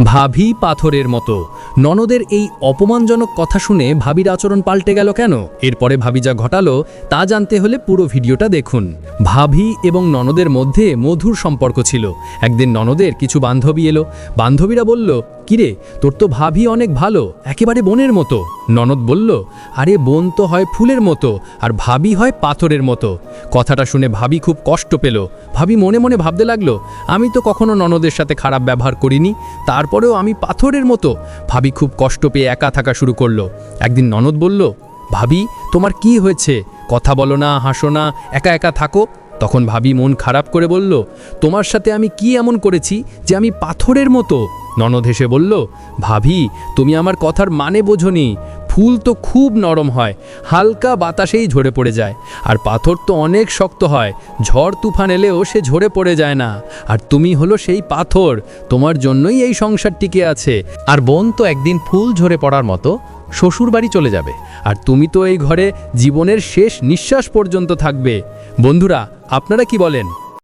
ভাবি পাথরের মতো। ননদের এই অপমানজনক কথা শুনে ভাবির আচরণ পাল্টে গেল কেন? এরপরে ভাবি যা ঘটালো তা জানতে হলে পুরো ভিডিওটা দেখুন। ভাবি এবং ননদের মধ্যে মধুর সম্পর্ক ছিল। একদিন ননদের কিছু বান্ধবী এলো। বান্ধবীরা বলল, কিরে, তোর তো ভাবি অনেক ভালো, একেবারে বোনের মতো। ননদ বলল, আরে বোন তো হয় ফুলের মতো আর ভাবি হয় পাথরের মতো। কথাটা শুনে ভাবি খুব কষ্ট পেল। ভাবি মনে মনে ভাবতে লাগলো, আমি তো কখনো ননদের সাথে খারাপ ব্যবহার করিনি, তারপরেও আমি পাথরের মতো। ভাবি খুব কষ্ট পেয়ে একা থাকা শুরু করলো। একদিন ননদ বলল, ভাবি তোমার কি হয়েছে? কথা বলো না, হাসো না, একা একা থাকো। তখন ভাবি মন খারাপ করে বলল, তোমার সাথে আমি কি এমন করেছি যে আমি পাথরের মতো? ননদ হেসে বলল, ভাবি তুমি আমার কথার মানে বোঝোনি। ফুল তো খুব নরম হয়, হালকা বাতাসেই ঝরে পড়ে যায়, আর পাথর তো অনেক শক্ত হয়, ঝড় তুফান এলেও সে ঝরে পড়ে যায় না। আর তুমি হলো সেই পাথর, তোমার জন্যই এই সংসার টিকে আছে। আর বোন তো একদিন ফুল ঝরে পড়ার মতো শ্বশুর বাড়ি চলে যাবে। আর তুমি তো এই ঘরে জীবনের শেষ নিঃশ্বাস পর্যন্ত থাকবে। বন্ধুরা, আপনারা কি বলেন?